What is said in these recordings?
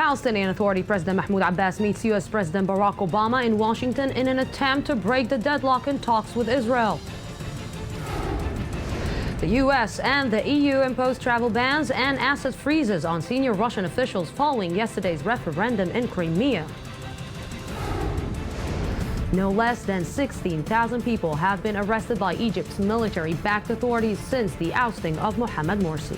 Palestinian Authority President Mahmoud Abbas meets U.S. President Barack Obama in Washington in an attempt to break the deadlock in talks with Israel. The U.S. and the EU imposed travel bans and asset freezes on senior Russian officials following yesterday's referendum in Crimea. No less than 16,000 people have been arrested by Egypt's military-backed authorities since the ousting of Mohamed Morsi.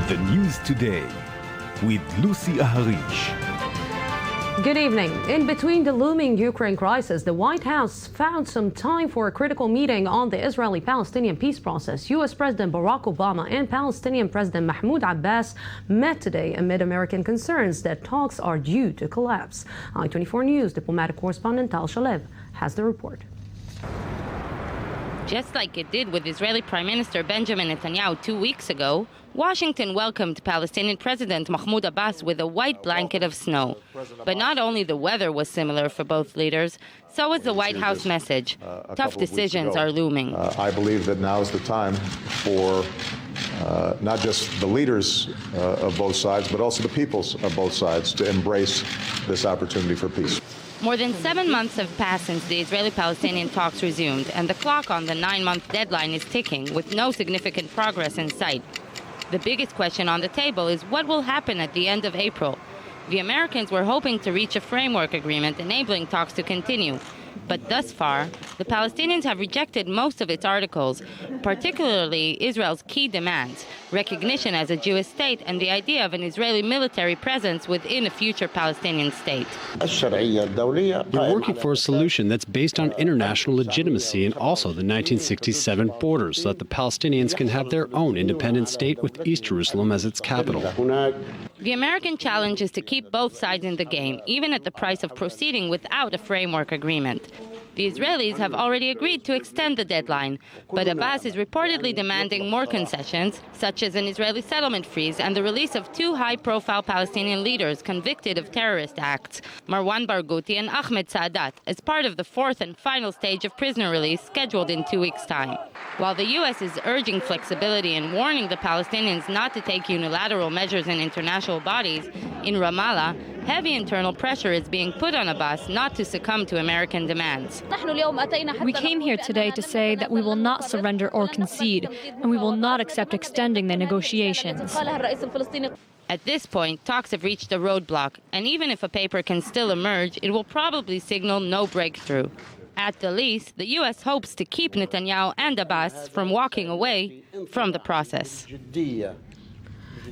The News Today with Lucy Aharish. Good evening. In between the looming Ukraine crisis, the White House found some time for a critical meeting on the Israeli-Palestinian peace process. U.S. President Barack Obama and Palestinian President Mahmoud Abbas met today amid American concerns that talks are due to collapse. I-24 News diplomatic correspondent Tal Shalev has the report. Just like it did with Israeli Prime Minister Benjamin Netanyahu 2 weeks ago, Washington welcomed Palestinian President Mahmoud Abbas with a white blanket of snow. But not only the weather was similar for both leaders, so was the White House message. Tough decisions are looming. I believe that now is the time for not just the leaders of both sides, but also the peoples of both sides to embrace this opportunity for peace. More than 7 months have passed since the Israeli-Palestinian talks resumed, and the clock on the 9-month deadline is ticking, with no significant progress in sight. The biggest question on the table is what will happen at the end of April. The Americans were hoping to reach a framework agreement enabling talks to continue. But thus far, the Palestinians have rejected most of its articles, particularly Israel's key demands, recognition as a Jewish state and the idea of an Israeli military presence within a future Palestinian state. We're working for a solution that's based on international legitimacy and also the 1967 borders so that the Palestinians can have their own independent state with East Jerusalem as its capital. The American challenge is to keep both sides in the game, even at the price of proceeding without a framework agreement. The Israelis have already agreed to extend the deadline, but Abbas is reportedly demanding more concessions, such as an Israeli settlement freeze and the release of 2 high-profile Palestinian leaders convicted of terrorist acts, Marwan Barghouti and Ahmed Saadat, as part of the 4th and final stage of prisoner release scheduled in 2 weeks' time. While the U.S. is urging flexibility and warning the Palestinians not to take unilateral measures in international bodies, in Ramallah, heavy internal pressure is being put on Abbas not to succumb to American demands. We came here today to say that we will not surrender or concede, and we will not accept extending the negotiations. At this point, talks have reached a roadblock, and even if a paper can still emerge, it will probably signal no breakthrough. At the least, the U.S. hopes to keep Netanyahu and Abbas from walking away from the process.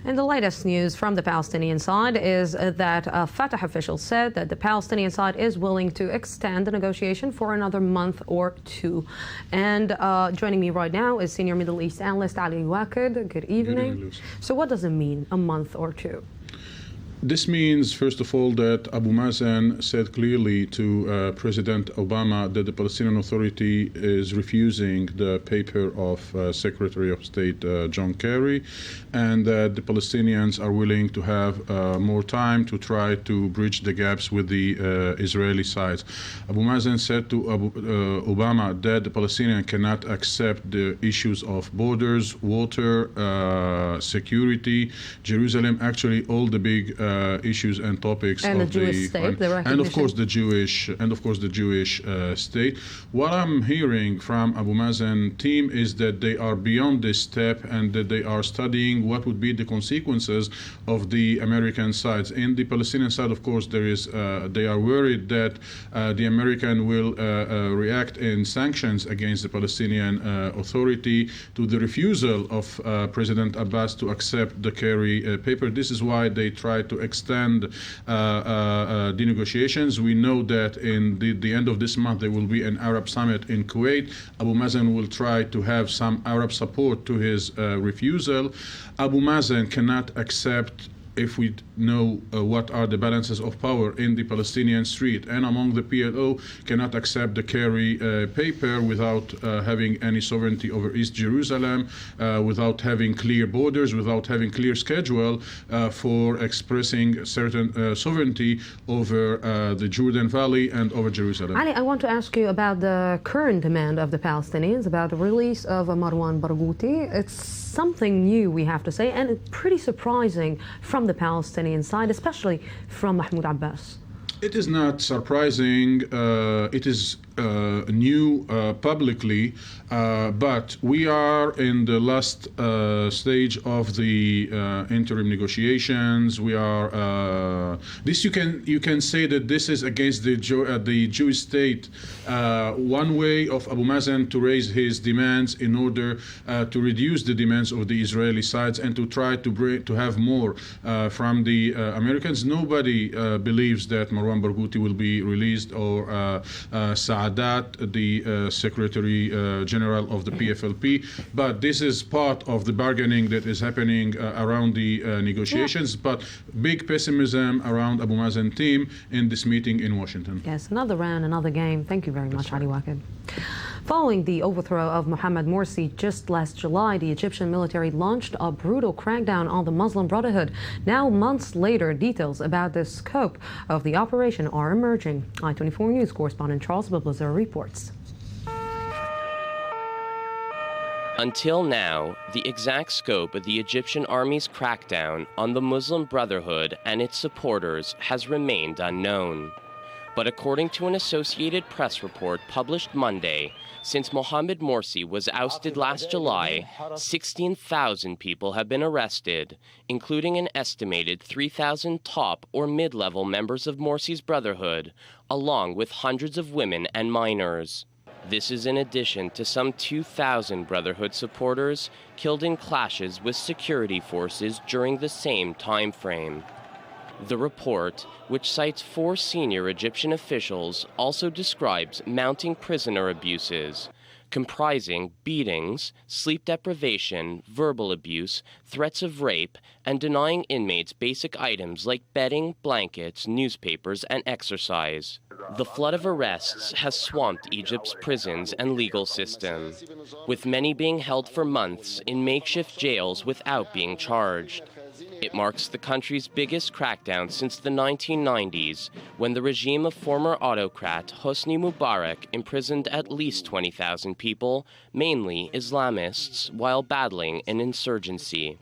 And the latest news from the Palestinian side is that Fatah officials said that the Palestinian side is willing to extend the negotiation for another month or 2. And joining me right now is senior Middle East analyst Ali Waked. Good evening. So what does it mean, a month or 2? This means, first of all, that Abu Mazen said clearly to President Obama that the Palestinian Authority is refusing the paper of Secretary of State John Kerry, and that the Palestinians are willing to have more time to try to bridge the gaps with the Israeli sides. Abu Mazen said to Obama that the Palestinians cannot accept the issues of borders, water, security, Jerusalem, actually all the big issues and topics and of the Jewish state, and of course the Jewish state. What I'm hearing from Abu Mazen team is that they are beyond this step and that they are studying what would be the consequences of the American sides. In the Palestinian side, of course, there is they are worried that the American will react in sanctions against the Palestinian Authority to the refusal of President Abbas to accept the Kerry paper. This is why they try to extend the negotiations. We know that in the end of this month there will be an Arab summit in Kuwait. Abu Mazen will try to have some Arab support to his refusal. Abu Mazen cannot accept if we know what are the balances of power in the Palestinian street and among the PLO, cannot accept the Kerry paper without having any sovereignty over East Jerusalem, without having clear borders, without having clear schedule for expressing certain sovereignty over the Jordan Valley and over Jerusalem. Ali, I want to ask you about the current demand of the Palestinians, about the release of Marwan Barghouti. It's something new, we have to say, and it's pretty surprising from the Palestinian side, especially from Mahmoud Abbas. It is not surprising. It is new publicly, but we are in the last stage of the interim negotiations. We are this. You can say that this is against the Jewish state. One way of Abu Mazen to raise his demands in order to reduce the demands of the Israeli sides and to try to have more from the Americans. Nobody believes that Marwan Barghouti will be released, or Saadat, the Secretary General of the PFLP. But this is part of the bargaining that is happening around the negotiations. But big pessimism around Abu Mazen team in this meeting in Washington. Yes, another round, another game. Thank you very much, Ali Waqid. Following the overthrow of Mohammed Morsi just last July, the Egyptian military launched a brutal crackdown on the Muslim Brotherhood. Now, months later, details about the scope of the operation are emerging. I-24 News correspondent Charles Biblazer reports. Until now, the exact scope of the Egyptian army's crackdown on the Muslim Brotherhood and its supporters has remained unknown. But according to an Associated Press report published Monday, since Mohammed Morsi was ousted last July, 16,000 people have been arrested, including an estimated 3,000 top or mid-level members of Morsi's Brotherhood, along with hundreds of women and minors. This is in addition to some 2,000 Brotherhood supporters killed in clashes with security forces during the same time frame. The report, which cites 4 senior Egyptian officials, also describes mounting prisoner abuses, comprising beatings, sleep deprivation, verbal abuse, threats of rape, and denying inmates basic items like bedding, blankets, newspapers, and exercise. The flood of arrests has swamped Egypt's prisons and legal system, with many being held for months in makeshift jails without being charged. It marks the country's biggest crackdown since the 1990s, when the regime of former autocrat Hosni Mubarak imprisoned at least 20,000 people, mainly Islamists, while battling an insurgency.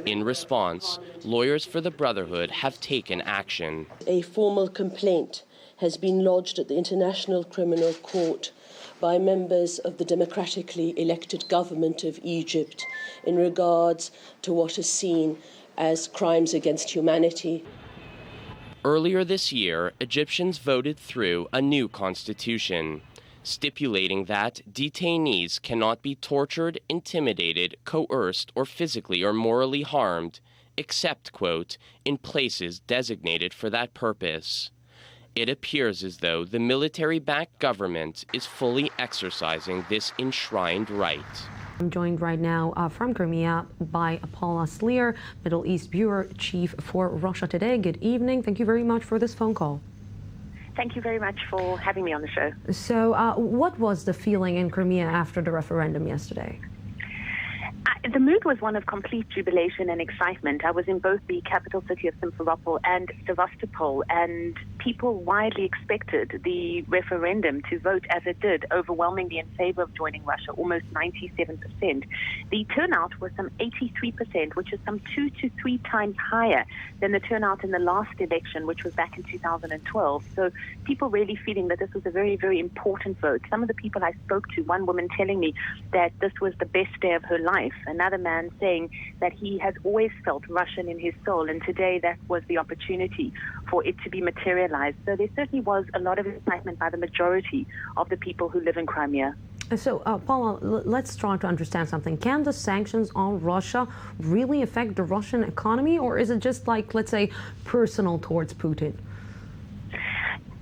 In response, lawyers for the Brotherhood have taken action. A formal complaint has been lodged at the International Criminal Court by members of the democratically elected government of Egypt in regards to what is seen as crimes against humanity. Earlier this year, Egyptians voted through a new constitution, stipulating that detainees cannot be tortured, intimidated, coerced, or physically or morally harmed, except, quote, in places designated for that purpose. It appears as though the military-backed government is fully exercising this enshrined right. I'm joined right now from Crimea by Paula Sleer, Middle East Bureau Chief for Russia Today. Good evening. Thank you very much for this phone call. Thank you very much for having me on the show. So what was the feeling in Crimea after the referendum yesterday? The mood was one of complete jubilation and excitement. I was in both the capital city of Simferopol and Sevastopol, and people widely expected the referendum to vote as it did, overwhelmingly in favor of joining Russia, almost 97%. The turnout was some 83%, which is some 2 to 3 times higher than the turnout in the last election, which was back in 2012. So people really feeling that this was a very, very important vote. Some of the people I spoke to, one woman telling me that this was the best day of her life, another man saying that he has always felt Russian in his soul, and today that was the opportunity for it to be materialized. So there certainly was a lot of excitement by the majority of the people who live in Crimea. So, Paula, let's try to understand something. Can the sanctions on Russia really affect the Russian economy, or is it just like, let's say, personal towards Putin?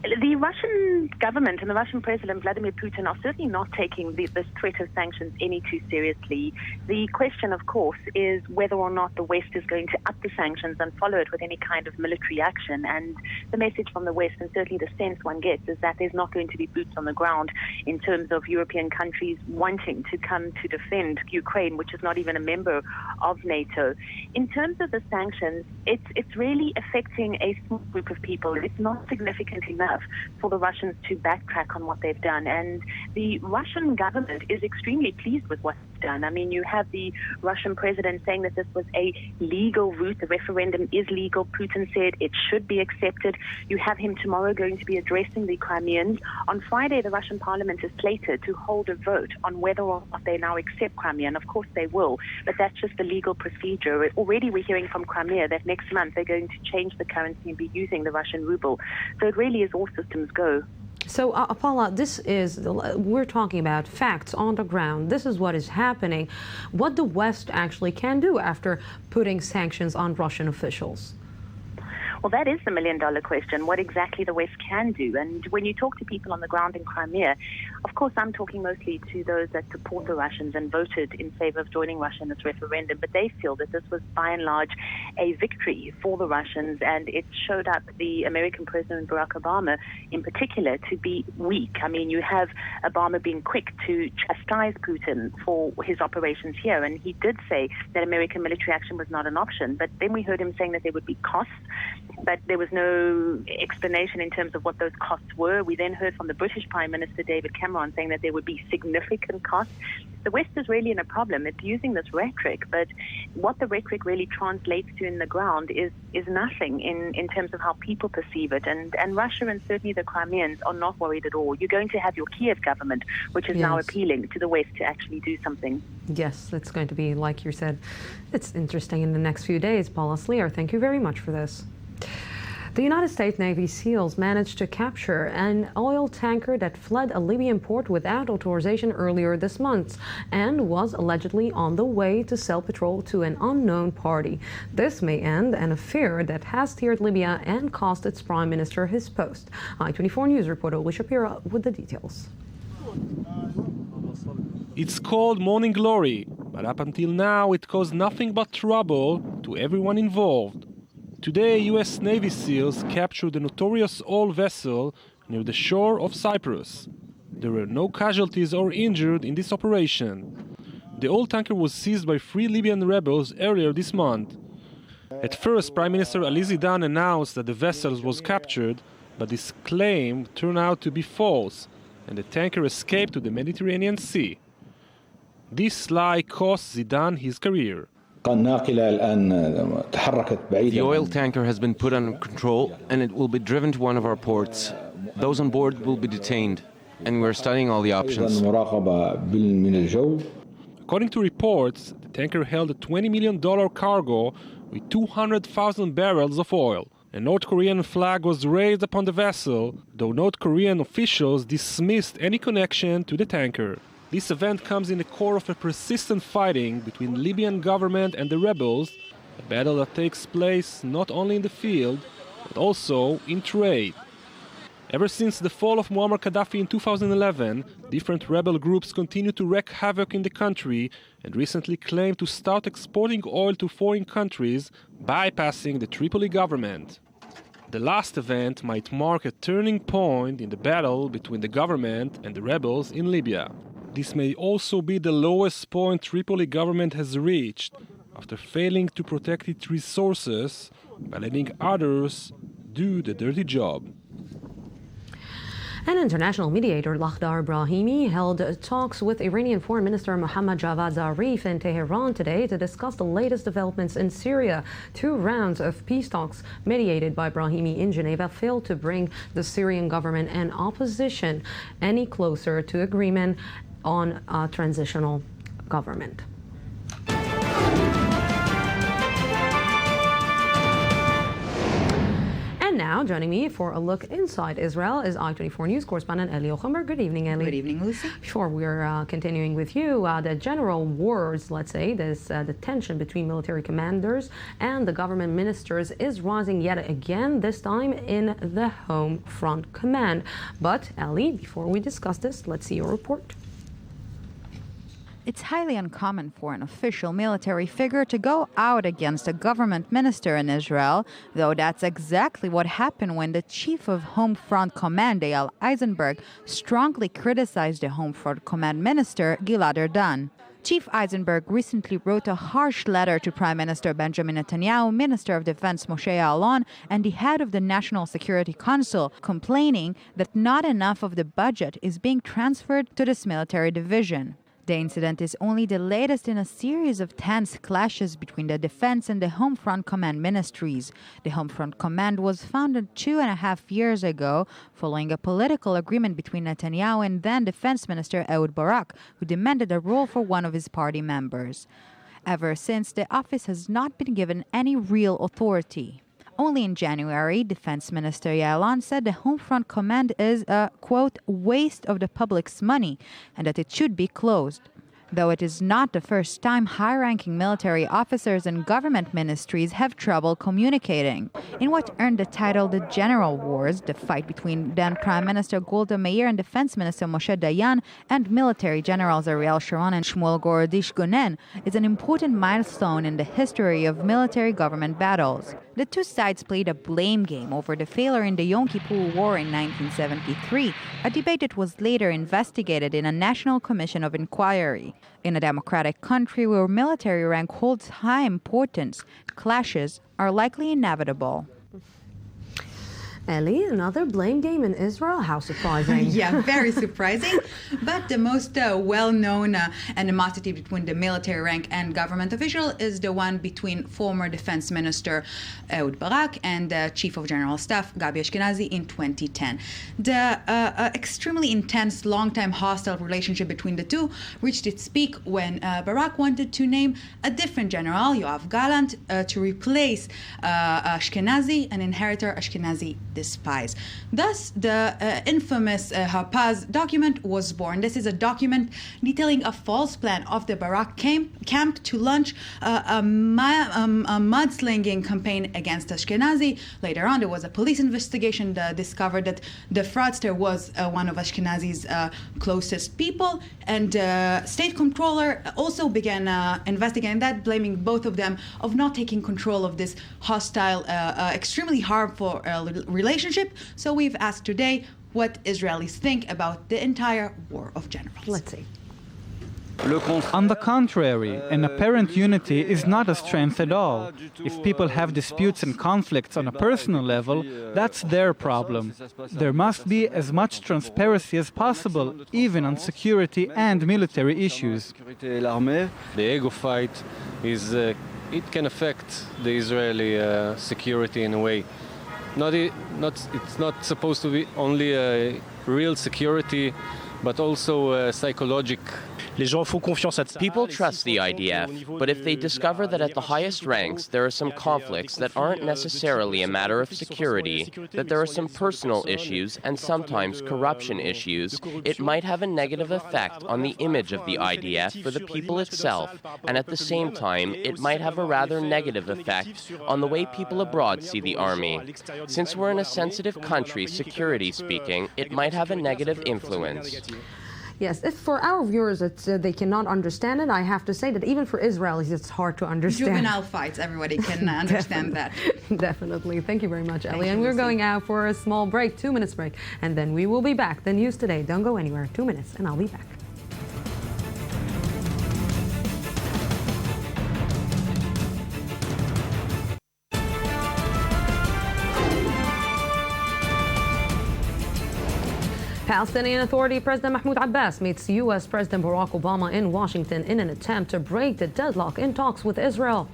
The Russian government and the Russian President Vladimir Putin are certainly not taking this threat of sanctions any too seriously. The question, of course, is whether or not the West is going to up the sanctions and follow it with any kind of military action. And the message from the West, and certainly the sense one gets, is that there's not going to be boots on the ground in terms of European countries wanting to come to defend Ukraine, which is not even a member of NATO. In terms of the sanctions, it's really affecting a small group of people. It's not significant enough for the Russians to backtrack on what they've done. And the Russian government is extremely pleased with what they've done. I mean, you have the Russian president saying that this was a legal route. The referendum is legal. Putin said it should be accepted. You have him tomorrow going to be addressing the Crimeans. On Friday, the Russian parliament is slated to hold a vote on whether or not they now accept Crimea. And of course they will, but that's just the legal procedure. Already we're hearing from Crimea that next month they're going to change the currency and be using the Russian ruble. So it really is all systems go. So, Paula, we're talking about facts on the ground. This is what is happening. What the West actually can do after putting sanctions on Russian officials. Well, that is the million-dollar question, what exactly the West can do. And when you talk to people on the ground in Crimea, of course, I'm talking mostly to those that support the Russians and voted in favor of joining Russia in this referendum, but they feel that this was, by and large, a victory for the Russians, and it showed up the American President Barack Obama, in particular, to be weak. I mean, you have Obama being quick to chastise Putin for his operations here, and he did say that American military action was not an option, but then we heard him saying that there would be costs, but there was no explanation in terms of what those costs were. We then heard from the British Prime Minister David Cameron saying that there would be significant costs. The West is really in a problem. It's using this rhetoric, but what the rhetoric really translates to in the ground is nothing in terms of how people perceive it. And Russia and certainly the Crimeans are not worried at all. You're going to have your Kiev government, which is now appealing to the West to actually do something. Yes, it's going to be, like you said, it's interesting in the next few days. Paula Sleer, thank you very much for this. The United States Navy SEALs managed to capture an oil tanker that fled a Libyan port without authorization earlier this month and was allegedly on the way to sell petrol to an unknown party. This may end an affair that has steered Libya and cost its prime minister his post. I-24 News reporter Alicia Pira with the details. It's called Morning Glory, but up until now it caused nothing but trouble to everyone involved. Today, U.S. Navy SEALs captured the notorious oil vessel near the shore of Cyprus. There were no casualties or injured in this operation. The oil tanker was seized by 3 Libyan rebels earlier this month. At first, Prime Minister Ali Zidane announced that the vessel was captured, but this claim turned out to be false, and the tanker escaped to the Mediterranean Sea. This lie cost Zidane his career. The oil tanker has been put under control and it will be driven to one of our ports. Those on board will be detained, and we're studying all the options. According to reports, the tanker held a $20 million cargo with 200,000 barrels of oil. A North Korean flag was raised upon the vessel, though North Korean officials dismissed any connection to the tanker. This event comes in the core of a persistent fighting between the Libyan government and the rebels, a battle that takes place not only in the field, but also in trade. Ever since the fall of Muammar Gaddafi in 2011, different rebel groups continue to wreak havoc in the country and recently claimed to start exporting oil to foreign countries, bypassing the Tripoli government. The last event might mark a turning point in the battle between the government and the rebels in Libya. This may also be the lowest point Tripoli government has reached after failing to protect its resources by letting others do the dirty job. An international mediator, Lakhdar Brahimi, held talks with Iranian Foreign Minister Mohammad Javad Zarif in Tehran today to discuss the latest developments in Syria. 2 rounds of peace talks mediated by Brahimi in Geneva failed to bring the Syrian government and opposition any closer to agreement on a transitional government. now, joining me for a look inside Israel is I-24 News correspondent Eli Ochamer. Good evening, Eli. Good evening, Lucy. Sure, we're continuing with you. The general wars, let's say, the tension between military commanders and the government ministers is rising yet again, this time in the Home Front Command. But, Eli, before we discuss this, let's see your report. It's highly uncommon for an official military figure to go out against a government minister in Israel, though that's exactly what happened when the chief of Home Front Command, Eyal Eisenberg, strongly criticized the Home Front Command minister, Gilad Erdan. Chief Eisenberg recently wrote a harsh letter to Prime Minister Benjamin Netanyahu, Minister of Defense Moshe Ya'alon, and the head of the National Security Council, complaining that not enough of the budget is being transferred to this military division. The incident is only the latest in a series of tense clashes between the Defense and the Home Front Command ministries. The Home Front Command was founded 2.5 years ago, following a political agreement between Netanyahu and then Defense Minister Ehud Barak, who demanded a role for one of his party members. Ever since, the office has not been given any real authority. Only in January, Defense Minister Ya'alon said the Home Front Command is a, quote, waste of the public's money and that it should be closed. Though it is not the first time high-ranking military officers and government ministries have trouble communicating. In what earned the title the General Wars, the fight between then Prime Minister Golda Meir and Defense Minister Moshe Dayan and military generals Ariel Sharon and Shmuel Gorodish Gonen, is an important milestone in the history of military-government battles. The two sides played a blame game over the failure in the Yom Kippur War in 1973, a debate that was later investigated in a National Commission of Inquiry. In a democratic country where military rank holds high importance, clashes are likely inevitable. Eli, another blame game in Israel? How surprising. Yeah, very surprising. But the most well-known animosity between the military rank and government official is the one between former Defense Minister Ehud Barak and Chief of General Staff Gabi Ashkenazi in 2010. The extremely intense, long-time hostile relationship between the two reached its peak when Barak wanted to name a different general, Yoav Gallant, to replace Ashkenazi, an inheritor Ashkenazi despise. Thus, the infamous Harpaz document was born. This is a document detailing a false plan of the Barak camp to launch a mudslinging campaign against Ashkenazi. Later on, there was a police investigation that discovered that the fraudster was one of Ashkenazi's closest people, and state controller also began investigating that, blaming both of them of not taking control of this hostile, extremely harmful relationship. So we've asked today what Israelis think about the entire war of generals. Let's see. On the contrary, an apparent unity is not a strength at all. If people have disputes and conflicts on a personal level, that's their problem. There must be as much transparency as possible, even on security and military issues. The ego fight it can affect the Israeli security in a way. It's not supposed to be only a real security, but also psychological. People trust the IDF, but if they discover that at the highest ranks there are some conflicts that aren't necessarily a matter of security, that there are some personal issues and sometimes corruption issues, it might have a negative effect on the image of the IDF for the people itself, and at the same time, it might have a rather negative effect on the way people abroad see the army. Since we're in a sensitive country, security speaking, it might have a negative influence. Yes, if for our viewers they cannot understand it, I have to say that even for Israelis it's hard to understand. Juvenile fights, everybody can understand that. Definitely. Thank you very much, Ellie. And we're going out for a small break, 2 minutes break, and then we will be back. The news today. Don't go anywhere. 2 minutes, and I'll be back. Palestinian Authority President Mahmoud Abbas meets U.S. President Barack Obama in Washington in an attempt to break the deadlock in talks with Israel.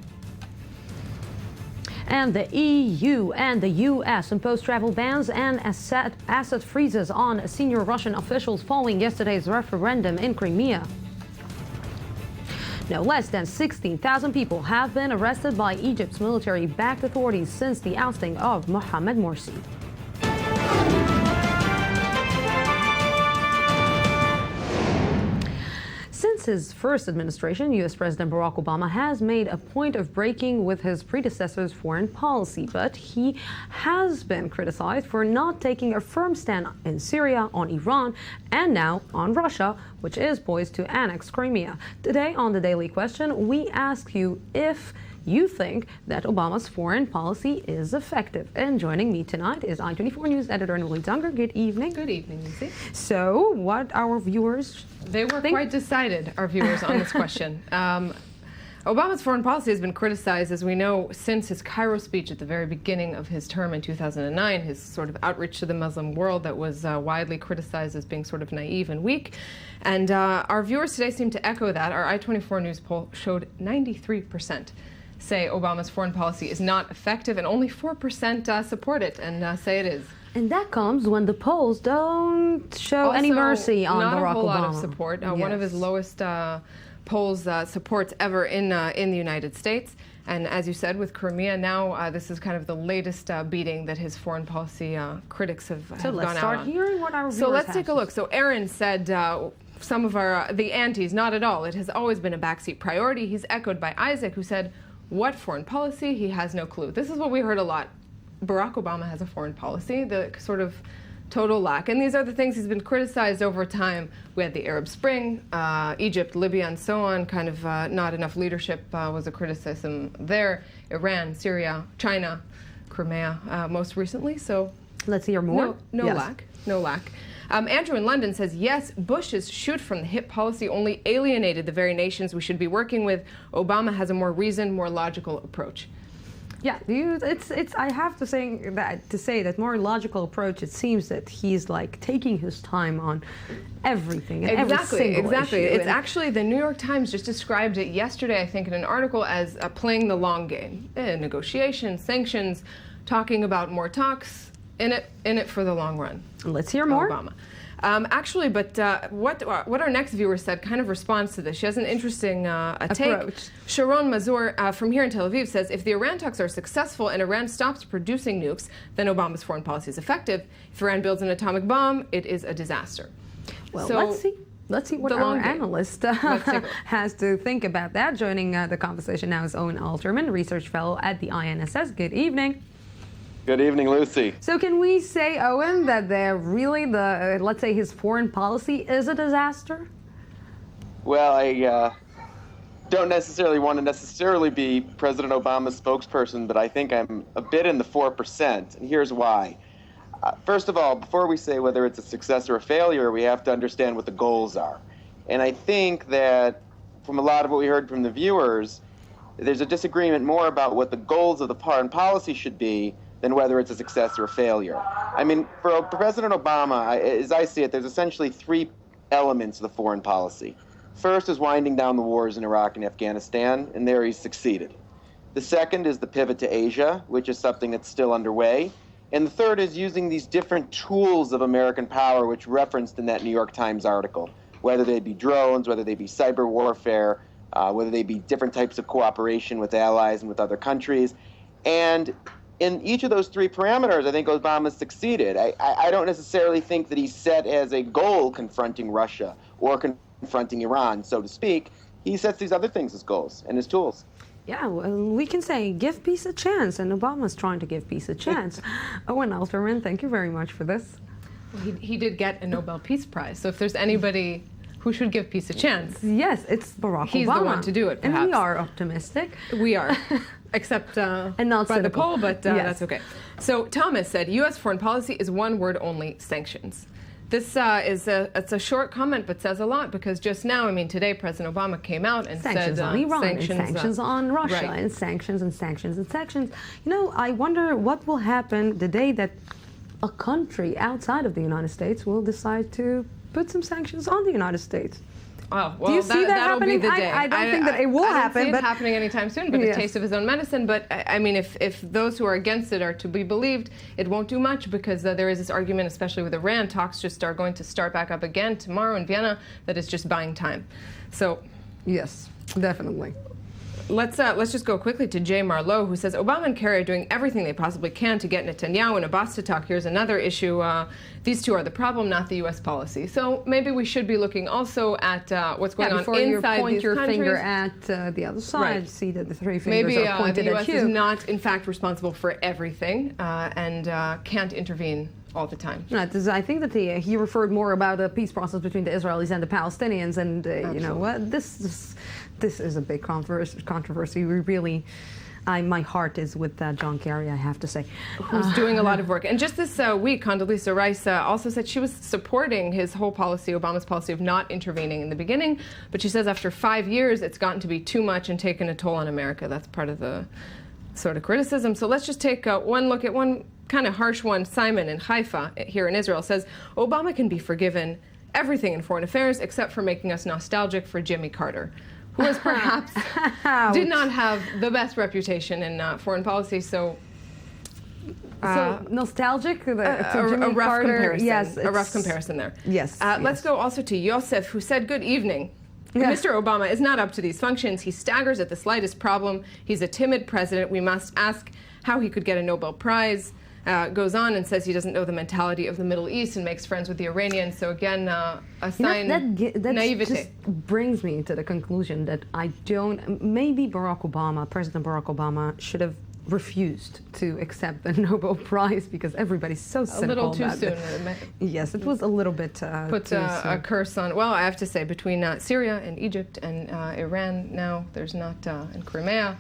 And the EU and the U.S. imposed travel bans and asset freezes on senior Russian officials following yesterday's referendum in Crimea. No less than 16,000 people have been arrested by Egypt's military-backed authorities since the ousting of Mohamed Morsi. Since his first administration, U.S. President Barack Obama has made a point of breaking with his predecessor's foreign policy, but he has been criticized for not taking a firm stand in Syria, on Iran, and now on Russia, which is poised to annex Crimea. Today on The Daily Question, we ask you if you think that Obama's foreign policy is effective. And joining me tonight is I-24 News editor Nuli Dunger. Good evening. Good evening, Lucy. So, what our viewers They were quite decided, our viewers, on this question. Obama's foreign policy has been criticized, as we know, since his Cairo speech at the very beginning of his term in 2009, his sort of outreach to the Muslim world that was widely criticized as being sort of naive and weak. And our viewers today seem to echo that. Our I-24 News poll showed 93% say Obama's foreign policy is not effective, and only 4% support it and say it is. And that comes when the polls don't show Also, any mercy on not Barack a whole Obama. lot of support. One of his lowest polls supports ever in the United States. And as you said, with Crimea now, this is kind of the latest beating that his foreign policy critics have gone out on. So let's start hearing what our viewers So let's have take a look. So Aaron said some of the antis, not at all. It has always been a backseat priority. He's echoed by Isaac, who said, what foreign policy? He has no clue. This is what we heard a lot. Barack Obama has a foreign policy, the sort of total lack. And these are the things he's been criticized over time. We had the Arab Spring, Egypt, Libya, and so on. Kind of not enough leadership was a criticism there. Iran, Syria, China, Crimea, most recently. So let's hear more. No Yes. lack. No lack. Andrew in London says, yes, Bush's shoot from the hip policy only alienated the very nations we should be working with. Obama has a more reasoned, more logical approach. Yeah, it's. I have to say that more logical approach. It seems that he's like taking his time on everything. And Exactly. Every issue. It's actually the New York Times just described it yesterday, I think, in an article as playing the long game, negotiations, sanctions, talking about more talks. In it for the long run. Let's hear more. Obama. What our next viewer said kind of responds to this. She has an interesting take. Sharon Mazur from here in Tel Aviv says, if the Iran talks are successful and Iran stops producing nukes, then Obama's foreign policy is effective. If Iran builds an atomic bomb, it is a disaster. Well, so, let's see what our analyst has to think about that. Joining the conversation now is Owen Alterman, research fellow at the INSS. Good evening. Good evening, Lucy. So can we say, Owen, that let's say his foreign policy is a disaster? Well, I don't necessarily want to be President Obama's spokesperson, but I think I'm a bit in the 4%, and here's why. First of all, before we say whether it's a success or a failure, we have to understand what the goals are. And I think that from a lot of what we heard from the viewers, there's a disagreement more about what the goals of the foreign policy should be than whether it's a success or a failure. I mean, for President Obama, as I see it, there's essentially three elements of the foreign policy. First is winding down the wars in Iraq and Afghanistan, and there he's succeeded. The second is the pivot to Asia, which is something that's still underway. And the third is using these different tools of American power, which referenced in that New York Times article, whether they be drones, whether they be cyber warfare, whether they be different types of cooperation with allies and with other countries. And in each of those three parameters, I think Obama succeeded. I don't necessarily think that he set as a goal confronting Russia or confronting Iran, so to speak. He sets these other things as goals and as tools. Yeah, well, we can say give peace a chance, and Obama's trying to give peace a chance. Owen Alterman, thank you very much for this. Well, he did get a Nobel Peace Prize, so if there's anybody who should give peace a chance. Yes, it's Barack Obama. He's the one to do it, perhaps. And we are optimistic. We are. Except and not by cynical. the poll, but that's okay. So Thomas said, U.S. foreign policy is one word only, sanctions. This it's a short comment, but says a lot, because just now, I mean, today President Obama came out and sanctions said on Iran, sanctions on Russia, right. and sanctions and sanctions and sanctions. You know, I wonder what will happen the day that a country outside of the United States will decide to put some sanctions on the United States. Oh, well, do you see that that'll happening? be the day. I don't think that it will happen. I don't see it happening anytime soon, but a taste of his own medicine. But I mean, if those who are against it are to be believed, it won't do much, because there is this argument, especially with Iran, talks just are going to start back up again tomorrow in Vienna, that it's just buying time. So, yes. Definitely. Let's just go quickly to Jay Marlowe, who says Obama and Kerry are doing everything they possibly can to get Netanyahu and Abbas to talk. Here's another issue. These two are the problem, not the U.S. policy. So maybe we should be looking also at what's going on inside these countries. Before you point your finger at the other side, right. See that the three fingers are pointed the at you. U.S. is not, in fact, responsible for everything and can't intervene all the time. Right, I think that he referred more about a peace process between the Israelis and the Palestinians, and you know what, this is a big controversy. We really, my heart is with John Kerry, I have to say, who's doing a lot of work. And just this week, Condoleezza Rice also said she was supporting his whole policy, Obama's policy of not intervening in the beginning, but she says after 5 years, it's gotten to be too much and taken a toll on America. That's part of the sort of criticism. So let's just take one look at one kind of harsh one. Simon in Haifa here in Israel says, Obama can be forgiven everything in foreign affairs except for making us nostalgic for Jimmy Carter, who was perhaps did not have the best reputation in foreign policy. So nostalgic, a rough Carter, comparison. Yes, a rough comparison there. Yes. Let's go also to Yosef, who said, good evening. Yeah. Mr. Obama is not up to these functions. He staggers at the slightest problem. He's a timid president. We must ask how he could get a Nobel Prize. Goes on and says he doesn't know the mentality of the Middle East and makes friends with the Iranians. So again, a sign of naivete. Just brings me to the conclusion that maybe President Barack Obama should have refused to accept the Nobel Prize because everybody's so cynical. A little too about soon. It. Yes, it was a little bit put too a soon. curse on. Well, I have to say, between Syria and Egypt and Iran now, there's not, and Crimea.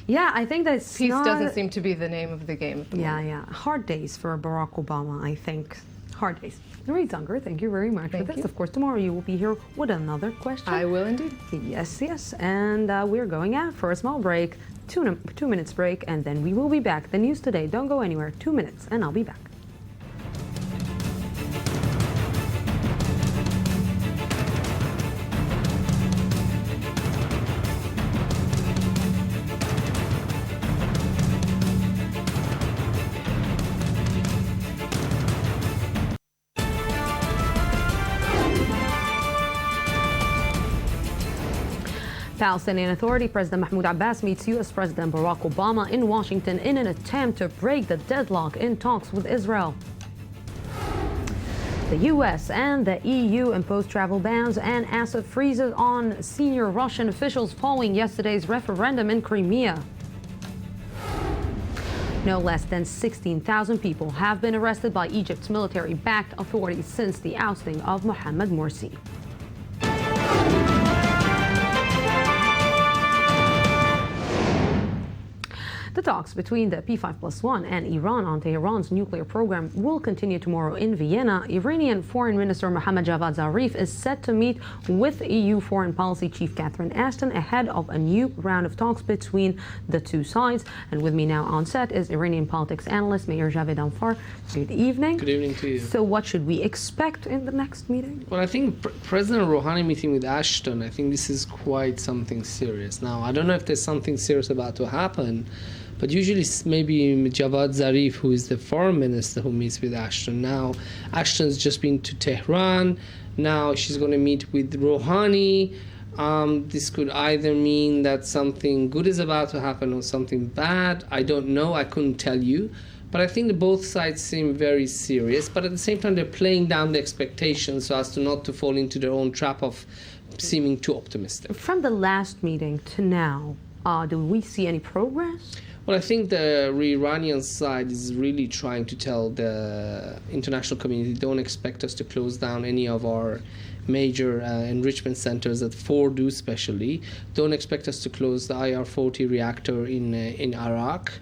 Yeah, I think that peace doesn't seem to be the name of the game. At the moment. Yeah. Hard days for Barack Obama, I think. Hard days. Marie Zunger, thank you very much for this. Of course, tomorrow you will be here with another question. I will indeed. Yes. And we're going out for a small break, 2 minutes break, and then we will be back. The news today, don't go anywhere, 2 minutes, and I'll be back. Palestinian Authority President Mahmoud Abbas meets U.S. President Barack Obama in Washington in an attempt to break the deadlock in talks with Israel. The U.S. and the EU imposed travel bans and asset freezes on senior Russian officials following yesterday's referendum in Crimea. No less than 16,000 people have been arrested by Egypt's military-backed authorities since the ousting of Mohamed Morsi. The talks between the P5+1 and Iran on Tehran's nuclear program will continue tomorrow in Vienna. Iranian Foreign Minister Mohammad Javad Zarif is set to meet with EU Foreign Policy Chief Catherine Ashton ahead of a new round of talks between the two sides. And with me now on set is Iranian politics analyst Meir Javed Anfar. Good evening. Good evening to you. So what should we expect in the next meeting? Well, I think President Rouhani meeting with Ashton, I think this is quite something serious. Now, I don't know if there's something serious about to happen, but usually maybe Javad Zarif, who is the foreign minister who meets with Ashton. Now, Ashton's just been to Tehran. Now she's going to meet with Rouhani. This could either mean that something good is about to happen or something bad. I don't know. I couldn't tell you. But I think that both sides seem very serious. But at the same time, they're playing down the expectations so as to not to fall into their own trap of seeming too optimistic. From the last meeting to now, do we see any progress? Well, I think the Iranian side is really trying to tell the international community, don't expect us to close down any of our major enrichment centers at Fordow especially. Don't expect us to close the IR-40 reactor in Iraq.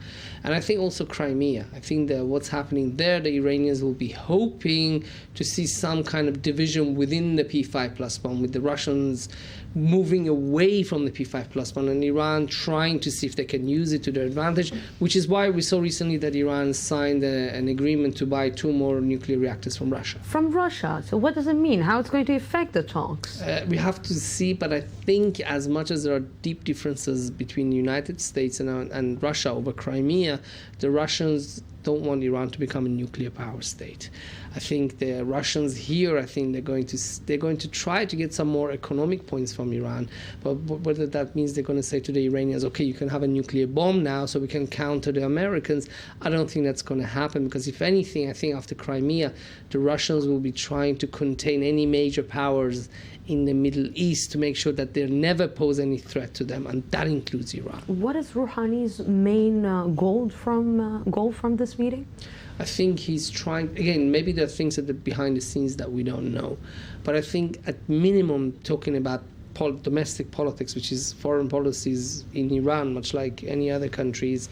And I think also Crimea. I think that what's happening there, the Iranians will be hoping to see some kind of division within the P5+1, with the Russians moving away from the P5+1 and Iran trying to see if they can use it to their advantage, which is why we saw recently that Iran signed an agreement to buy 2 more nuclear reactors from Russia. From Russia? So what does it mean? How it's going to affect the talks? We have to see, but I think as much as there are deep differences between the United States and Russia over Crimea, the Russians don't want Iran to become a nuclear power state. I think the Russians here, I think they're going to try to get some more economic points from Iran, but whether that means they're going to say to the Iranians, okay, you can have a nuclear bomb now so we can counter the Americans, I don't think that's going to happen, because if anything, I think after Crimea, the Russians will be trying to contain any major powers in the Middle East to make sure that they never pose any threat to them, and that includes Iran. What is Rouhani's main goal from this meeting? I think he's trying, again, maybe there are things at the behind the scenes that we don't know, but I think at minimum talking about domestic politics, which is foreign policies in Iran, much like any other countries,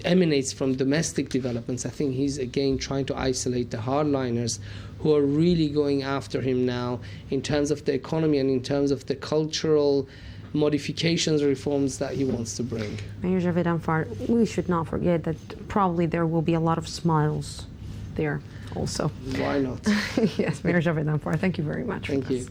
emanates from domestic developments. I think he's again trying to isolate the hardliners who are really going after him now in terms of the economy and in terms of the cultural modifications or reforms that he wants to bring. Mayor Javed Anfar, we should not forget that probably there will be a lot of smiles there also. Why not? Yes, Mayor Javed Anfar, thank you very much. Thank you.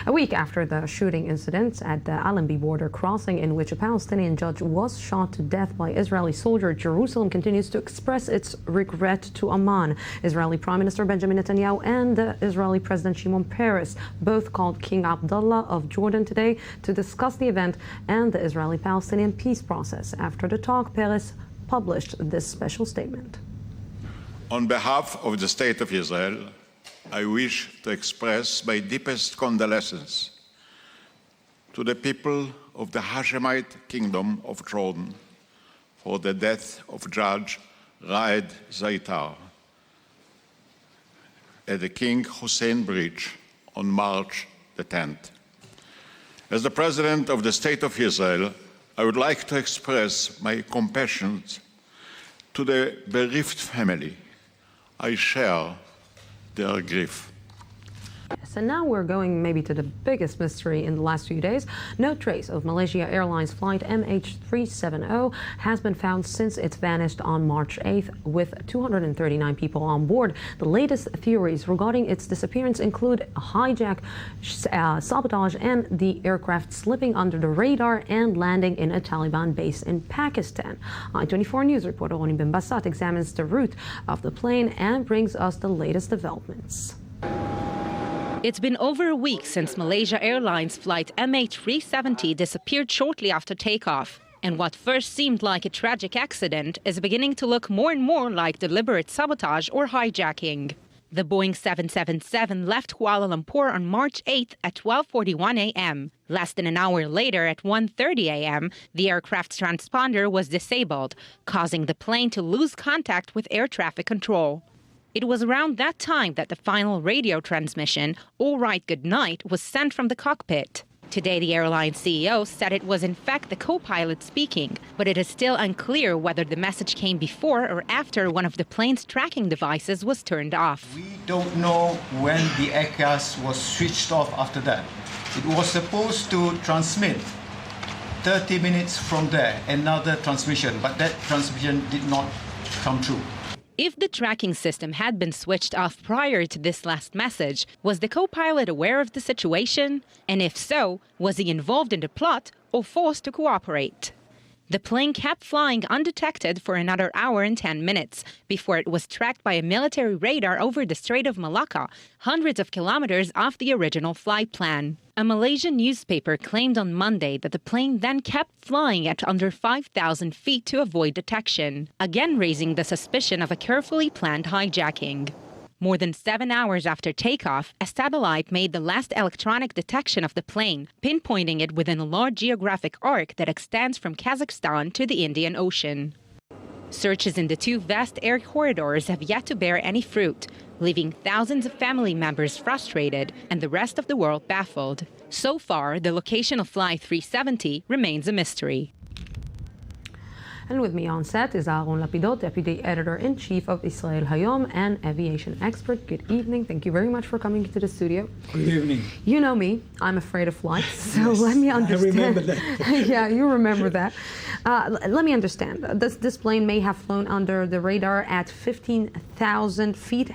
A week after the shooting incident at the Allenby border crossing, in which a Palestinian judge was shot to death by Israeli soldiers, Jerusalem continues to express its regret to Amman. Israeli Prime Minister Benjamin Netanyahu and Israeli President Shimon Peres both called King Abdullah of Jordan today to discuss the event and the Israeli-Palestinian peace process. After the talk, Peres published this special statement. On behalf of the State of Israel, I wish to express my deepest condolences to the people of the Hashemite Kingdom of Jordan for the death of Judge Raed Zaitar at the King Hussein Bridge on March the 10th. As the President of the State of Israel, I would like to express my compassion to the bereaved family. I share their grief. Yes, and now we're going maybe to the biggest mystery in the last few days. No trace of Malaysia Airlines flight MH370 has been found since it vanished on March 8th with 239 people on board. The latest theories regarding its disappearance include a hijack, sabotage, and the aircraft slipping under the radar and landing in a Taliban base in Pakistan. I-24 News reporter Roni bin Bassat examines the route of the plane and brings us the latest developments. It's been over a week since Malaysia Airlines flight MH370 disappeared shortly after takeoff. And what first seemed like a tragic accident is beginning to look more and more like deliberate sabotage or hijacking. The Boeing 777 left Kuala Lumpur on March 8th at 12:41 a.m. Less than an hour later, at 1:30 a.m., the aircraft's transponder was disabled, causing the plane to lose contact with air traffic control. It was around that time that the final radio transmission, "All right, good night," was sent from the cockpit. Today, the airline CEO said it was in fact the co-pilot speaking, but it is still unclear whether the message came before or after one of the plane's tracking devices was turned off. We don't know when the ACAS was switched off after that. It was supposed to transmit 30 minutes from there, another transmission, but that transmission did not come true. If the tracking system had been switched off prior to this last message, was the co-pilot aware of the situation? And if so, was he involved in the plot or forced to cooperate? The plane kept flying undetected for another hour and 10 minutes before it was tracked by a military radar over the Strait of Malacca, hundreds of kilometers off the original flight plan. A Malaysian newspaper claimed on Monday that the plane then kept flying at under 5,000 feet to avoid detection, again raising the suspicion of a carefully planned hijacking. More than 7 hours after takeoff, a satellite made the last electronic detection of the plane, pinpointing it within a large geographic arc that extends from Kazakhstan to the Indian Ocean. Searches in the two vast air corridors have yet to bear any fruit, leaving thousands of family members frustrated and the rest of the world baffled. So far, the location of Flight 370 remains a mystery. And with me on set is Aaron Lapidot, Deputy Editor-in-Chief of Israel Hayom and aviation expert. Good evening. Thank you very much for coming to the studio. Good evening. You know me. I'm afraid of flights, so yes, let me understand. I remember that. Yeah, you remember that. Let me understand. This plane may have flown under the radar at 15,000 feet.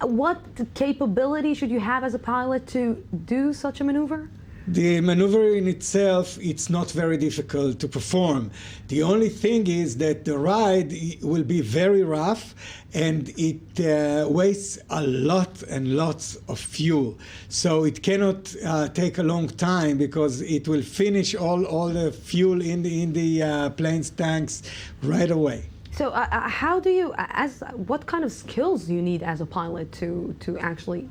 What capability should you have as a pilot to do such a maneuver? The maneuver in itself, it's not very difficult to perform. The only thing is that the ride will be very rough and it wastes a lot and lots of fuel. So it cannot take a long time because it will finish all the fuel in the plane's tanks right away. So how do you, what kind of skills do you need as a pilot to actually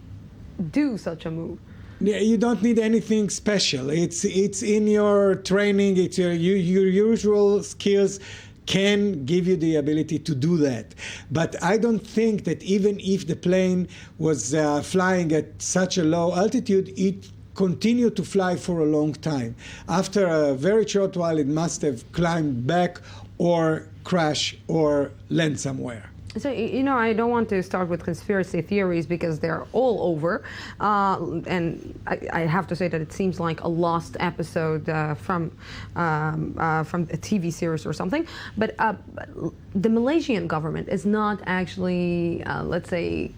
do such a move? You don't need anything special. It's in your training. It's your usual skills can give you the ability to do that. But I don't think that even if the plane was flying at such a low altitude, it continued to fly for a long time. After a very short while, it must have climbed back or crash or land somewhere. So, you know, I don't want to start with conspiracy theories because they're all over. And I have to say that it seems like a lost episode from a TV series or something. But the Malaysian government is not actually, let's say,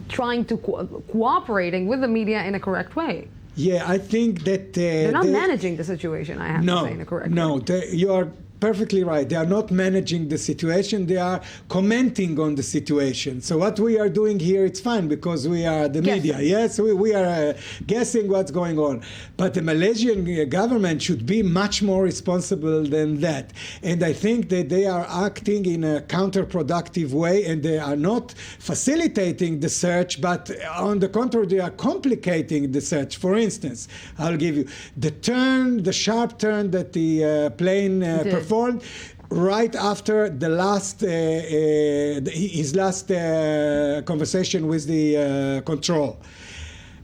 trying to cooperating with the media in a correct way. Yeah, I think that... they're not managing the situation, I have to say, in a correct way. No, you are perfectly right. They are not managing the situation. They are commenting on the situation. So what we are doing here, it's fine because we are the media. Yes, we are guessing what's going on. But the Malaysian government should be much more responsible than that. And I think that they are acting in a counterproductive way, and they are not facilitating the search, but on the contrary, they are complicating the search. For instance, I'll give you the sharp turn that the plane performed right after the last his last conversation with the control.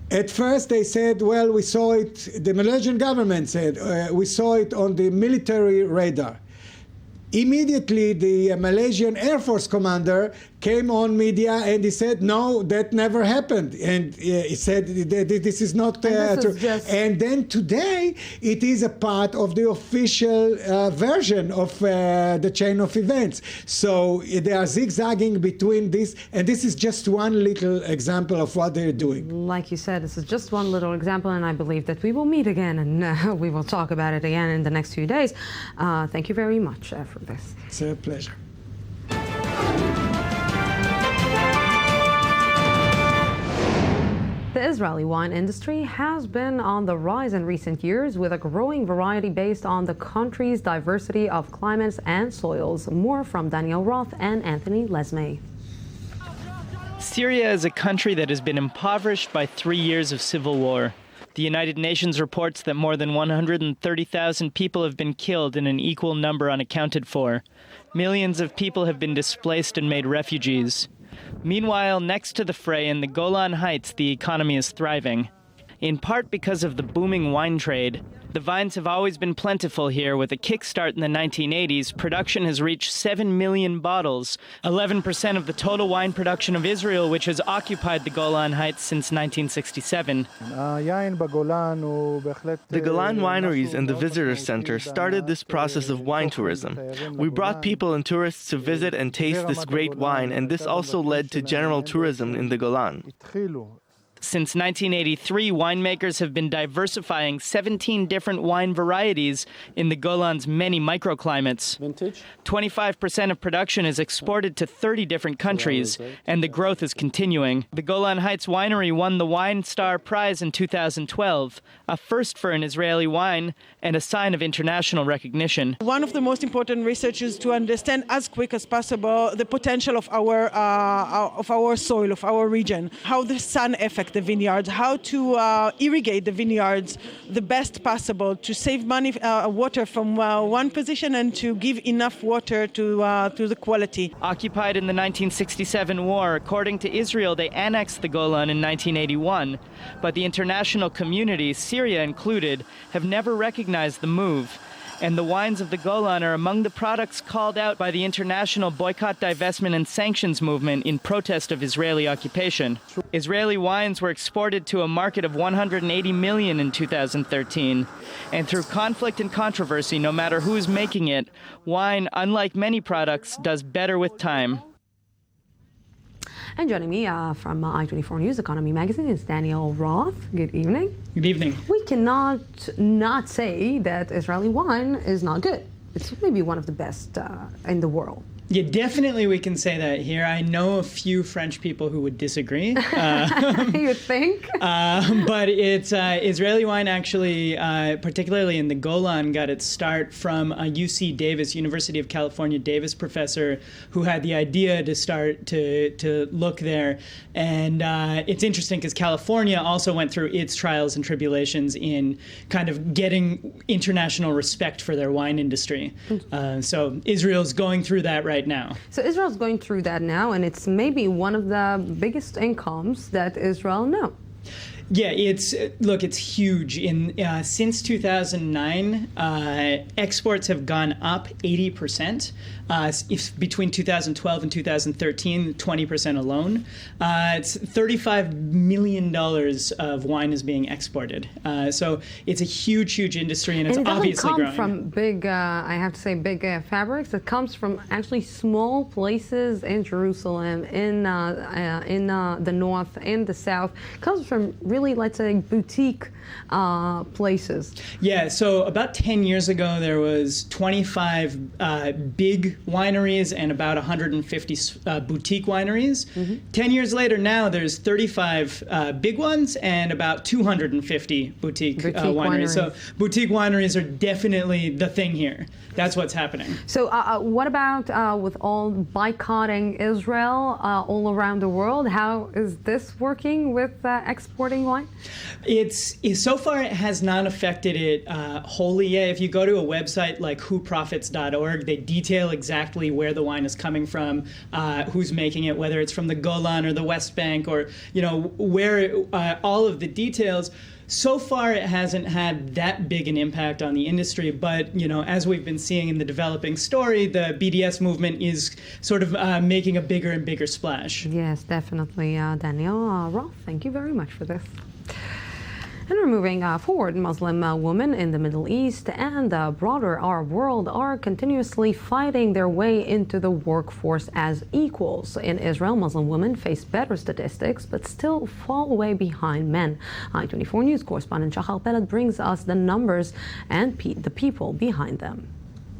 At first they said, well, we saw it, the Malaysian government said, we saw it on the military radar. Immediately the Malaysian Air Force commander came on media and he said, no, that never happened. And he said, this is not true. And then today, it is a part of the official version of the chain of events. So they are zigzagging between this, and this is just one little example of what they're doing. Like you said, this is just one little example, and I believe that we will meet again and we will talk about it again in the next few days. Thank you very much for this. It's a pleasure. The Israeli wine industry has been on the rise in recent years with a growing variety based on the country's diversity of climates and soils. More from Daniel Roth and Anthony Lesme. Syria is a country that has been impoverished by 3 years of civil war. The United Nations reports that more than 130,000 people have been killed and an equal number unaccounted for. Millions of people have been displaced and made refugees. Meanwhile, next to the fray in the Golan Heights, the economy is thriving. In part because of the booming wine trade. The vines have always been plentiful here. With a kickstart in the 1980s, production has reached 7 million bottles, 11% of the total wine production of Israel, which has occupied the Golan Heights since 1967. The Golan Wineries and the Visitor Center started this process of wine tourism. We brought people and tourists to visit and taste this great wine, and this also led to general tourism in the Golan. Since 1983, winemakers have been diversifying 17 different wine varieties in the Golan's many microclimates. 25% of production is exported to 30 different countries, and the growth is continuing. The Golan Heights Winery won the Wine Star Prize in 2012, a first for an Israeli wine and a sign of international recognition. One of the most important research is to understand as quick as possible the potential of our soil, of our region, how the sun affects the vineyards, how to irrigate the vineyards the best possible to save water from one position and to give enough water to the quality. Occupied in the 1967 war, according to Israel, they annexed the Golan in 1981. But the international community, Syria included, have never recognized the move. And the wines of the Golan are among the products called out by the international boycott, divestment, and sanctions movement in protest of Israeli occupation. Israeli wines were exported to a market of 180 million in 2013. And through conflict and controversy, no matter who's making it, wine, unlike many products, does better with time. And joining me from I-24 News Economy Magazine is Daniel Roth. Good evening. Good evening. We cannot not say that Israeli wine is not good. It's maybe one of the best in the world. Yeah, definitely we can say that here. I know a few French people who would disagree. You think? But it's Israeli wine actually, particularly in the Golan, got its start from a UC Davis, University of California Davis professor who had the idea to start to look there. And it's interesting because California also went through its trials and tribulations in kind of getting international respect for their wine industry. So Israel's going through that right now. So Israel's going through that now, and it's maybe one of the biggest incomes that Israel knows. Yeah, it's huge. Since 2009, exports have gone up 80%. Between 2012 and 2013, 20% alone. It's $35 million of wine is being exported. So it's a huge, huge industry, and it's obviously growing. It doesn't come from big, I have to say, big fabrics. It comes from actually small places in Jerusalem, in the north, in the south. It comes from really, let's say, boutique places. Yeah, so about 10 years ago, there was 25 big wineries and about 150 boutique wineries. 10 years later now, there's 35 big ones and about 250 boutique wineries. So boutique wineries are definitely the thing here. That's what's happening. So what about with all boycotting Israel all around the world? How is this working with exporting wine? So far it has not affected it wholly yet. If you go to a website like whoprofits.org, they detail exactly where the wine is coming from, who's making it, whether it's from the Golan or the West Bank, or where all of the details. So far, it hasn't had that big an impact on the industry, but as we've been seeing in the developing story, the BDS movement is sort of making a bigger and bigger splash. Yes, definitely, Daniel Roth. Thank you very much for this. And we're moving forward. Muslim women in the Middle East and the broader Arab world are continuously fighting their way into the workforce as equals. In Israel, Muslim women face better statistics but still fall way behind men. I-24 News correspondent Shachar Peled brings us the numbers and the people behind them.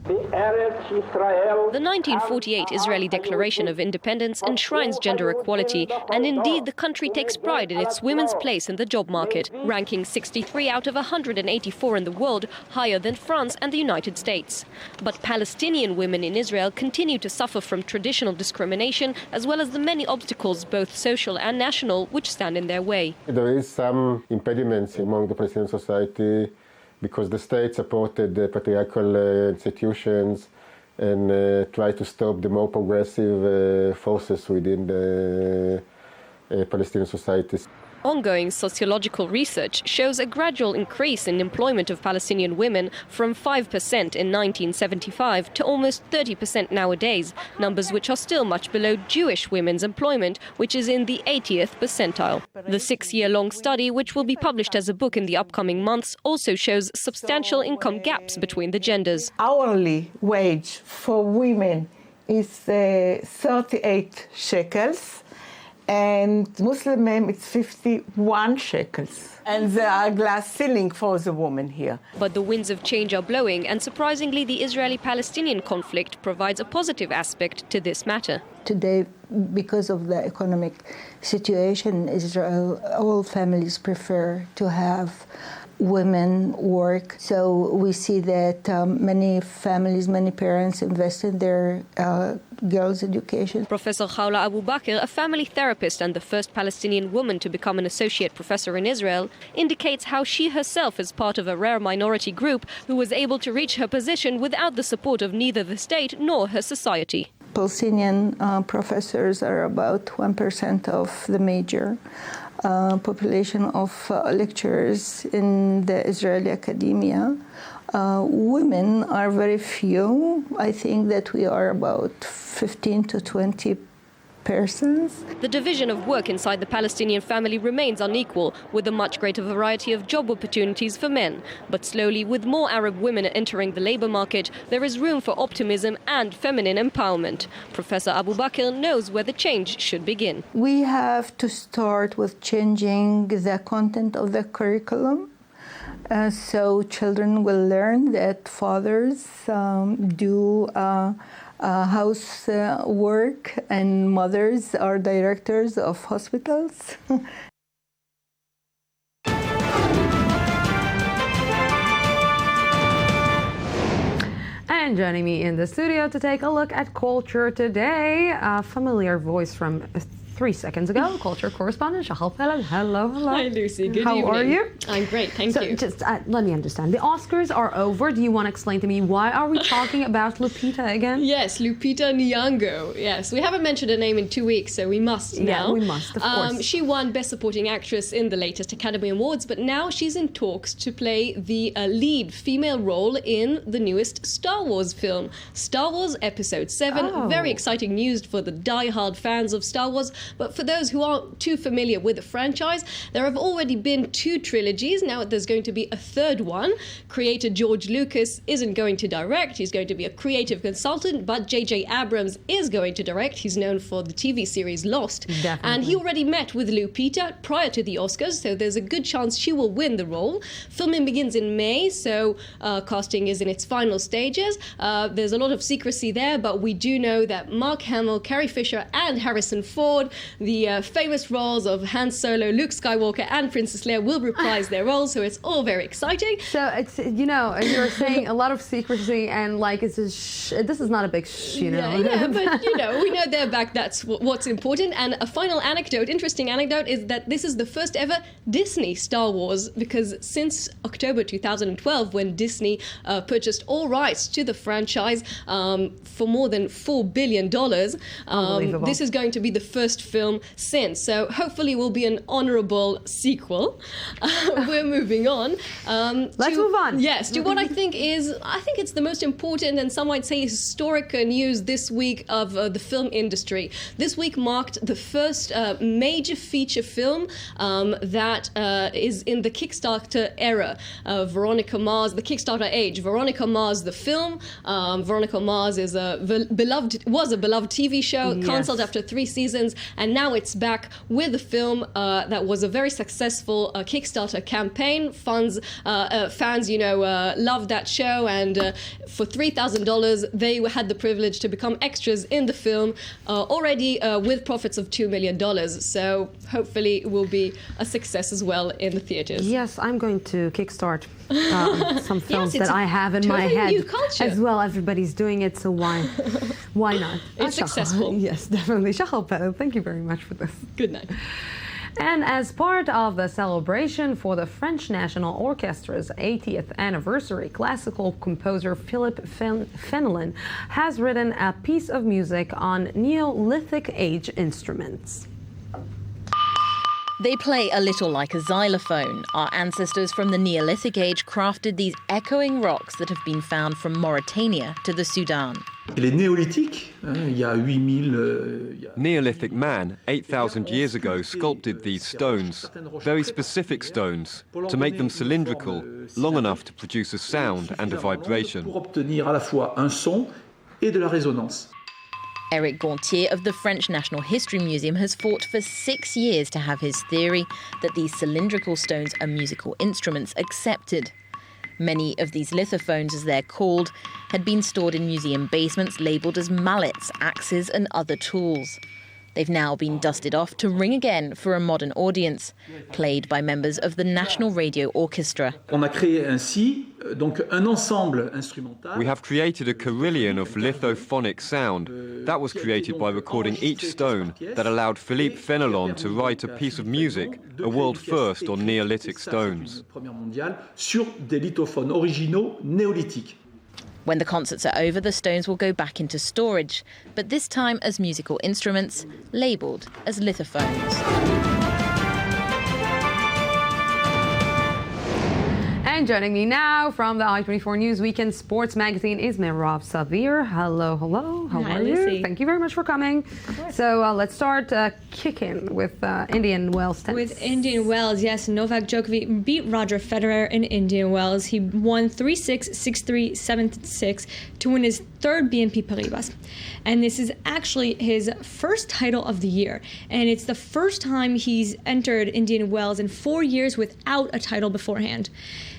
The 1948 Israeli Declaration of Independence enshrines gender equality, and indeed the country takes pride in its women's place in the job market, ranking 63 out of 184 in the world, higher than France and the United States. But Palestinian women in Israel continue to suffer from traditional discrimination, as well as the many obstacles, both social and national, which stand in their way. There is some impediments among the Palestinian society because the state supported the patriarchal institutions and tried to stop the more progressive forces within the Palestinian societies. Ongoing sociological research shows a gradual increase in employment of Palestinian women from 5% in 1975 to almost 30% nowadays, numbers which are still much below Jewish women's employment, which is in the 80th percentile. The 6-year-long study, which will be published as a book in the upcoming months, also shows substantial income gaps between the genders. Hourly wage for women is 38 shekels. And Muslim men, it's 51 shekels. And there are glass ceiling for the woman here. But the winds of change are blowing, and surprisingly, the Israeli-Palestinian conflict provides a positive aspect to this matter. Today, because of the economic situation in Israel, all families prefer to have women work. So we see that many families, many parents invest in their girls' education. Professor Khawla Abu Bakr, a family therapist and the first Palestinian woman to become an associate professor in Israel, indicates how she herself is part of a rare minority group who was able to reach her position without the support of neither the state nor her society. Palestinian professors are about 1% of the major population of lecturers in the Israeli academia. Women are very few. I think that we are about 15 to 20 persons. The division of work inside the Palestinian family remains unequal, with a much greater variety of job opportunities for men. But slowly, with more Arab women entering the labour market, there is room for optimism and feminine empowerment. Professor Abu Bakr knows where the change should begin. We have to start with changing the content of the curriculum. So children will learn that fathers do housework and mothers are directors of hospitals. And joining me in the studio to take a look at culture today, a familiar voice from 3 seconds ago, culture correspondent Shahal Peled. Hello. Hi, Lucy. Good evening. How are you? I'm great, thank you. Just let me understand. The Oscars are over. Do you want to explain to me why are we talking about Lupita again? Yes, Lupita Nyong'o. Yes, we haven't mentioned her name in 2 weeks, so we must now. Yeah, we must, of course. She won Best Supporting Actress in the latest Academy Awards, but now she's in talks to play the lead female role in the newest Star Wars film, Star Wars Episode 7. Oh. Very exciting news for the die-hard fans of Star Wars. But for those who aren't too familiar with the franchise, there have already been 2 trilogies. Now there's going to be a third one. Creator George Lucas isn't going to direct. He's going to be a creative consultant, but J.J. Abrams is going to direct. He's known for the TV series Lost. Definitely. And he already met with Lupita prior to the Oscars, so there's a good chance she will win the role. Filming begins in May, so casting is in its final stages. There's a lot of secrecy there, but we do know that Mark Hamill, Carrie Fisher, and Harrison Ford, the famous roles of Han Solo, Luke Skywalker, and Princess Leia will reprise their roles, so it's all very exciting. So it's, you're saying a lot of secrecy and like it's a this is not a big Yeah, but we know they're back. That's what's important. And a final anecdote, interesting anecdote, is that this is the first ever Disney Star Wars, because since October 2012, when Disney purchased all rights to the franchise for more than $4 billion, this is going to be the first film since. So hopefully it will be an honorable sequel. We're moving on. Let's move on. Yes, to what I think it's the most important and some might say historic news this week of the film industry. This week marked the first major feature film that is in the Kickstarter era. Veronica Mars, the Kickstarter age. Veronica Mars, the film. Veronica Mars was a beloved TV show, cancelled after 3 seasons, and now it's back with a film that was a very successful Kickstarter campaign. Fans loved that show, and for $3,000 they had the privilege to become extras in the film, already with profits of $2 million. So hopefully it will be a success as well in the theaters. Yes, I'm going to kickstart some films Yes, that I have in my head new culture. as well. Everybody's doing it, so why not? It's successful. Yes, definitely. Shahal Peled, thank you very much for this. Good night. And as part of the celebration for the French National Orchestra's 80th anniversary, classical composer Philippe Fenelon has written a piece of music on Neolithic age instruments. They play a little like a xylophone. Our ancestors from the Neolithic age crafted these echoing rocks that have been found from Mauritania to the Sudan. Neolithic man, 8,000 years ago, sculpted these stones, very specific stones, to make them cylindrical, long enough to produce a sound and a vibration. Eric Gontier of the French National History Museum has fought for 6 years to have his theory that these cylindrical stones are musical instruments accepted. Many of these lithophones, as they're called, had been stored in museum basements labelled as mallets, axes and other tools. They've now been dusted off to ring again for a modern audience, played by members of the National Radio Orchestra. We have created a carillon of lithophonic sound. That was created by recording each stone that allowed Philippe Fenelon to write a piece of music, a world first on Neolithic stones. When the concerts are over, the stones will go back into storage, but this time as musical instruments, labelled as lithophones. And And joining me now from the I-24 News Weekend Sports Magazine is Merav Savir. Hello, hello. How Hi, are you? Lucy. Thank you very much for coming. So let's start kicking with Indian Wells tennis. With Indian Wells, yes, Novak Djokovic beat Roger Federer in Indian Wells. He won 3-6, 6-3, 7-6 to win his third BNP Paribas. And this is actually his first title of the year. And it's the first time he's entered Indian Wells in 4 years without a title beforehand.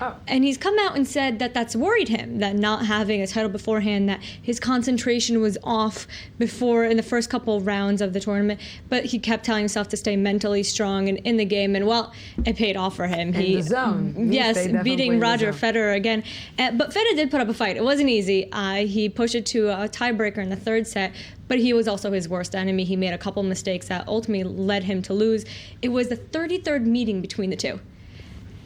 Oh. And he's come out and said that that's worried him, that not having a title beforehand, that his concentration was off before in the first couple of rounds of the tournament. But he kept telling himself to stay mentally strong and in the game. And well, it paid off for him. In the zone. Yes, beating Roger Federer again. But Federer did put up a fight. It wasn't easy. He pushed it to a tiebreaker in the third set. But he was also his worst enemy. He made a couple mistakes that ultimately led him to lose. It was the 33rd meeting between the two.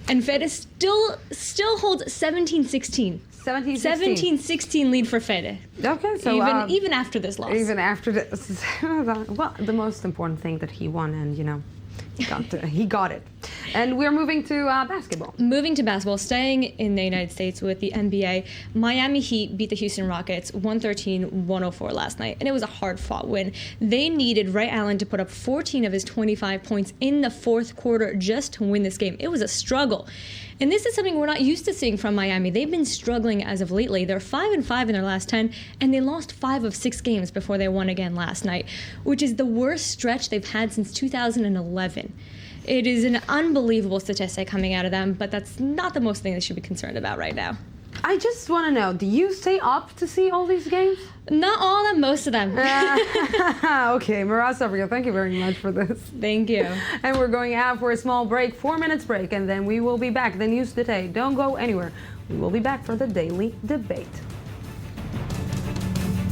And Federer still holds 17-16. 17-16 lead for Federer. Okay, so even after this loss. Even after this, well, the most important thing that he won, and he got it. And we're moving to basketball. Moving to basketball, staying in the United States with the NBA, Miami Heat beat the Houston Rockets 113-104 last night, and it was a hard-fought win. They needed Ray Allen to put up 14 of his 25 points in the fourth quarter just to win this game. It was a struggle. And this is something we're not used to seeing from Miami. They've been struggling as of lately. They're 5-5 in their last 10, and they lost 5 of 6 games before they won again last night, which is the worst stretch they've had since 2011. It is an unbelievable statistic coming out of them, but that's not the most thing they should be concerned about right now. I just want to know, do you stay up to see all these games? Not all of them, most of them. Okay, Merav Savir, thank you very much for this. Thank you. And we're going out for a small break, 4 minutes break, and then we will be back. The news today. Don't go anywhere. We will be back for the Daily Debate.